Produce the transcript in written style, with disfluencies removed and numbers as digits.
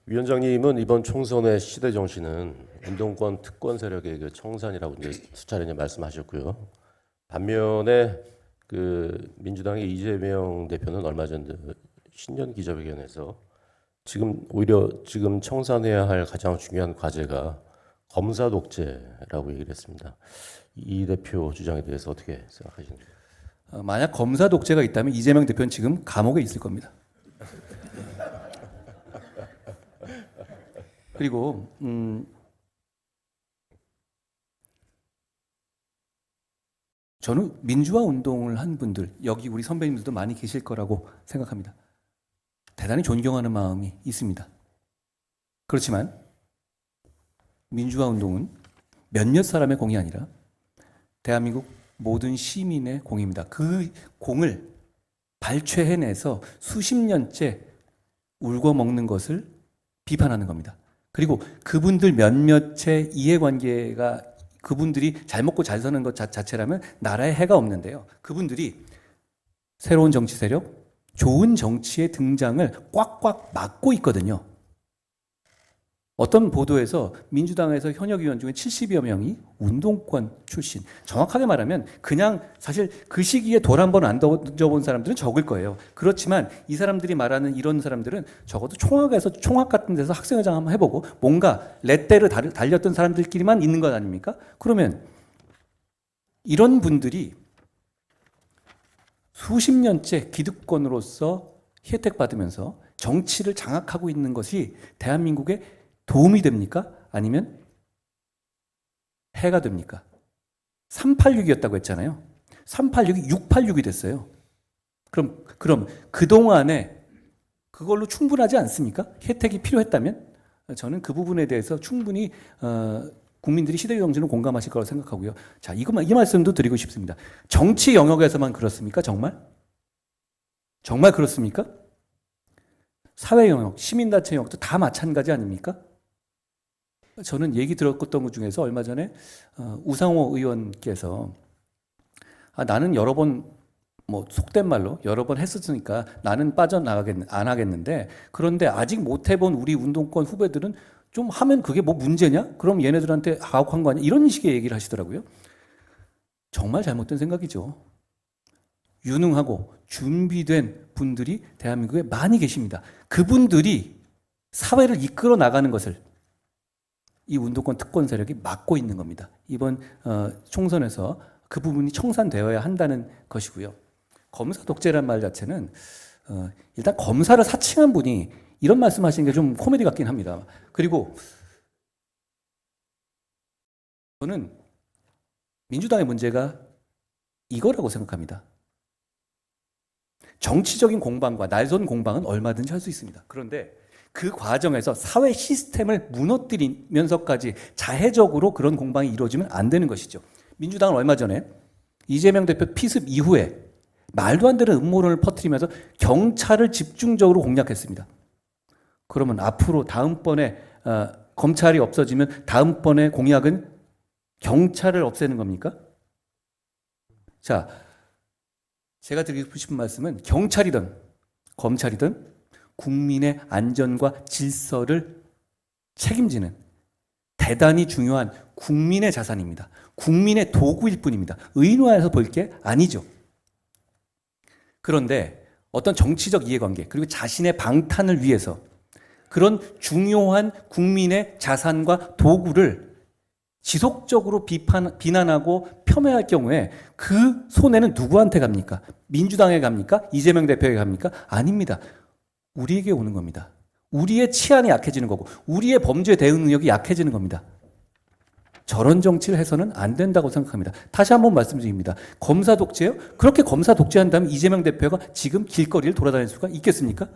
위원장님은 이번 총선의 시대 정신은 운동권 특권 세력의 그 청산이라고 이제 수차례 이제 말씀하셨고요. 반면에 그 민주당의 이재명 대표는 얼마 전 신년 기자회견에서 오히려 지금 청산해야 할 가장 중요한 과제가 검사 독재라고 얘기를 했습니다. 이 대표 주장에 대해서 어떻게 생각하시는지? 만약 검사 독재가 있다면 이재명 대표는 지금 감옥에 있을 겁니다. 그리고 저는 민주화 운동을 한 분들, 여기 우리 선배님들도 많이 계실 거라고 생각합니다. 대단히 존경하는 마음이 있습니다. 그렇지만 민주화 운동은 몇몇 사람의 공이 아니라 대한민국 모든 시민의 공입니다. 그 공을 발췌해내서 수십 년째 울고 먹는 것을 비판하는 겁니다. 그리고 그분들 몇몇의 이해관계가 그분들이 잘 먹고 잘 사는 것 자체라면 나라에 해가 없는데요. 그분들이 새로운 정치 세력, 좋은 정치의 등장을 꽉꽉 막고 있거든요. 어떤 보도에서 민주당에서 현역 의원 중에 70여 명이 운동권 출신. 정확하게 말하면 그냥 사실 그 시기에 돌 한 번 안 던져본 사람들은 적을 거예요. 그렇지만 이 사람들이 말하는 이런 사람들은 적어도 총학 같은 데서 학생회장 한번 해보고 뭔가 렛대를 달렸던 사람들끼리만 있는 것 아닙니까? 그러면 이런 분들이 수십 년째 기득권으로서 혜택받으면서 정치를 장악하고 있는 것이 대한민국의 도움이 됩니까? 아니면 해가 됩니까? 386이었다고 했잖아요. 386이 686이 됐어요. 그럼 그동안에 그걸로 충분하지 않습니까? 혜택이 필요했다면? 저는 그 부분에 대해서 충분히 국민들이 시대의 정신을 공감하실 거라고 생각하고요. 자, 이 말씀도 드리고 싶습니다. 정치 영역에서만 그렇습니까? 정말? 정말 그렇습니까? 사회 영역, 시민단체 영역도 다 마찬가지 아닙니까? 저는 얘기 들었던 것 중에서 얼마 전에 우상호 의원께서 나는 여러 번 속된 말로 여러 번 했었으니까 나는 안 하겠는데 그런데 아직 못 해본 우리 운동권 후배들은 좀 하면 그게 뭐 문제냐? 그럼 얘네들한테 가혹한 거 아니야? 이런 식의 얘기를 하시더라고요. 정말 잘못된 생각이죠. 유능하고 준비된 분들이 대한민국에 많이 계십니다. 그분들이 사회를 이끌어 나가는 것을 이 운동권 특권 세력이 막고 있는 겁니다. 이번 총선에서 그 부분이 청산되어야 한다는 것이고요. 검사 독재란 말 자체는 일단 검사를 사칭한 분이 이런 말씀하시는 게 좀 코미디 같긴 합니다. 그리고 저는 민주당의 문제가 이거라고 생각합니다. 정치적인 공방과 날선 공방은 얼마든지 할 수 있습니다. 그런데 그 과정에서 사회 시스템을 무너뜨리면서까지 자해적으로 그런 공방이 이루어지면 안 되는 것이죠. 민주당은 얼마 전에 이재명 대표 피습 이후에 말도 안 되는 음모론을 퍼뜨리면서 경찰을 집중적으로 공략했습니다. 그러면 앞으로 다음번에 검찰이 없어지면 다음번에 공약은 경찰을 없애는 겁니까? 자, 제가 드리고 싶은 말씀은 경찰이든 검찰이든 국민의 안전과 질서를 책임지는 대단히 중요한 국민의 자산입니다. 국민의 도구일 뿐입니다. 의인화해서 볼 게 아니죠. 그런데 어떤 정치적 이해관계 그리고 자신의 방탄을 위해서 그런 중요한 국민의 자산과 도구를 지속적으로 비난하고 폄훼할 경우에 그 손해는 누구한테 갑니까? 민주당에 갑니까? 이재명 대표에게 갑니까? 아닙니다. 우리에게 오는 겁니다. 우리의 치안이 약해지는 거고 우리의 범죄 대응 능력이 약해지는 겁니다. 저런 정치를 해서는 안 된다고 생각합니다. 다시 한번 말씀드립니다. 검사 독재요? 그렇게 검사 독재한다면 이재명 대표가 지금 길거리를 돌아다닐 수가 있겠습니까?